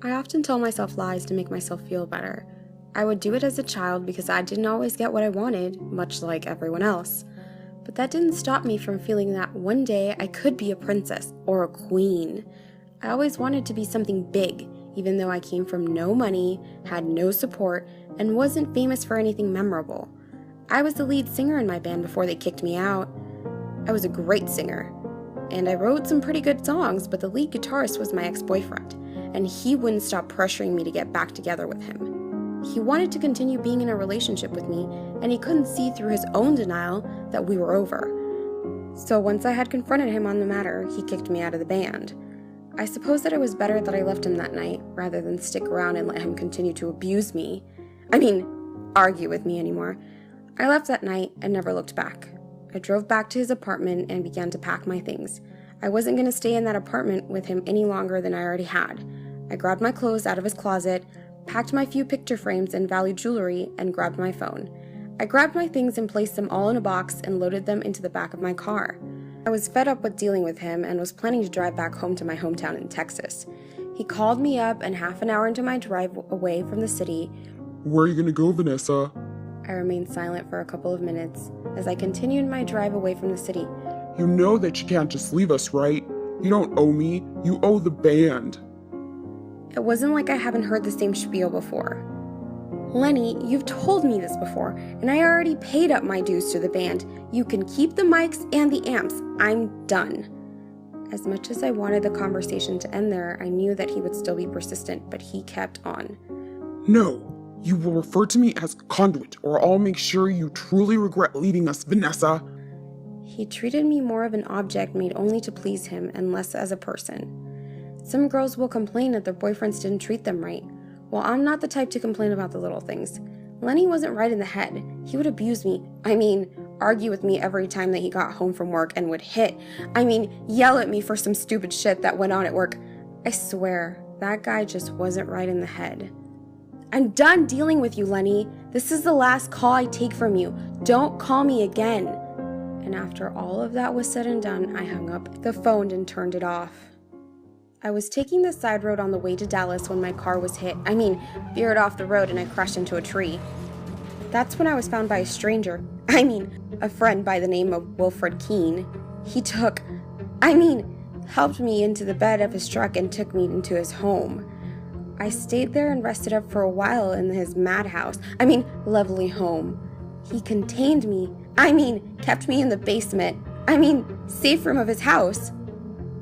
I often told myself lies to make myself feel better. I would do it as a child because I didn't always get what I wanted, much like everyone else. But that didn't stop me from feeling that one day I could be a princess or a queen. I always wanted to be something big, even though I came from no money, had no support, and wasn't famous for anything memorable. I was the lead singer in my band before they kicked me out. I was a great singer, and I wrote some pretty good songs, but the lead guitarist was my ex-boyfriend, and he wouldn't stop pressuring me to get back together with him. He wanted to continue being in a relationship with me, and he couldn't see through his own denial that we were over. So once I had confronted him on the matter, he kicked me out of the band. I suppose that it was better that I left him that night, rather than stick around and let him continue to abuse me. Argue with me anymore. I left that night and never looked back. I drove back to his apartment and began to pack my things. I wasn't going to stay in that apartment with him any longer than I already had. I grabbed my clothes out of his closet, packed my few picture frames and valued jewelry, and grabbed my phone. I grabbed my things and placed them all in a box and loaded them into the back of my car. I was fed up with dealing with him and was planning to drive back home to my hometown in Texas. He called me up, and half an hour into my drive away from the city, "Where are you gonna go, Vanessa?" I remained silent for a couple of minutes as I continued my drive away from the city. "You know that you can't just leave us, right? You don't owe me, you owe the band." It wasn't like I haven't heard the same spiel before. Lenny, you've told me this before, and I already paid up my dues to the band. You can keep the mics and the amps. I'm done. As much as I wanted the conversation to end there, I knew that he would still be persistent, but he kept on. "No, you will refer to me as conduit, or I'll make sure you truly regret leaving us, Vanessa." He treated me more of an object made only to please him and less as a person. Some girls will complain that their boyfriends didn't treat them right. Well, I'm not the type to complain about the little things. Lenny wasn't right in the head. He would abuse me. Argue with me every time that he got home from work and would yell at me for some stupid shit that went on at work. I swear, that guy just wasn't right in the head. I'm done dealing with you, Lenny. This is the last call I take from you. Don't call me again. And after all of that was said and done, I hung up the phone and turned it off. I was taking the side road on the way to Dallas when my car was veered off the road and I crashed into a tree. That's when I was found by a stranger. A friend by the name of Wilfred Keene. He helped me into the bed of his truck and took me into his home. I stayed there and rested up for a while in his lovely home. He contained me. Kept me in the basement. Safe room of his house.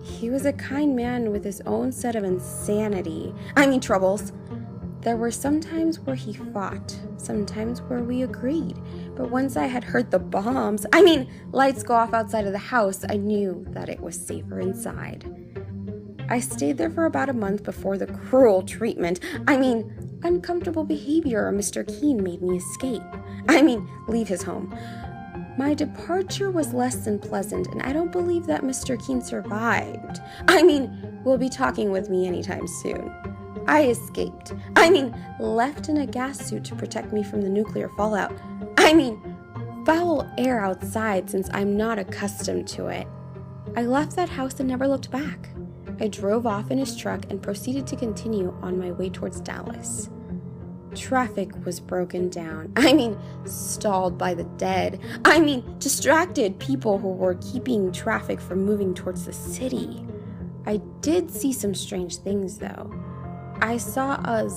He was a kind man with his own set of troubles. There were some times where he fought, sometimes where we agreed. But once I had heard the bombs, lights go off outside of the house, I knew that it was safer inside. I stayed there for about a month before the cruel treatment, uncomfortable behavior of Mr. Keene made me escape. Leave his home. My departure was less than pleasant, and I don't believe that Mr. Keene survived. Will be talking with me anytime soon. I escaped. Left in a gas suit to protect me from the nuclear fallout. Foul air outside since I'm not accustomed to it. I left that house and never looked back. I drove off in his truck and proceeded to continue on my way towards Dallas. Traffic was broken down. Stalled by the dead. Distracted people who were keeping traffic from moving towards the city. I did see some strange things, though. I saw a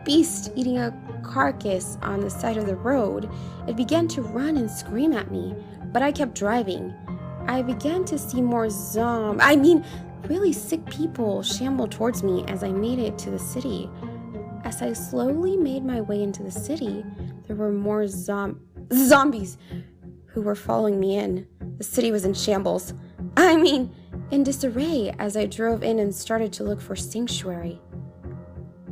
beast eating a carcass on the side of the road. It began to run and scream at me, but I kept driving. I began to see more really sick people shamble towards me as I made it to the city. As I slowly made my way into the city, there were more zombies who were following me in. The city was in shambles. In disarray as I drove in and started to look for sanctuary.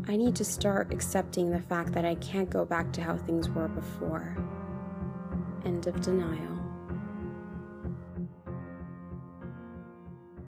I need to start accepting the fact that I can't go back to how things were before. End of denial.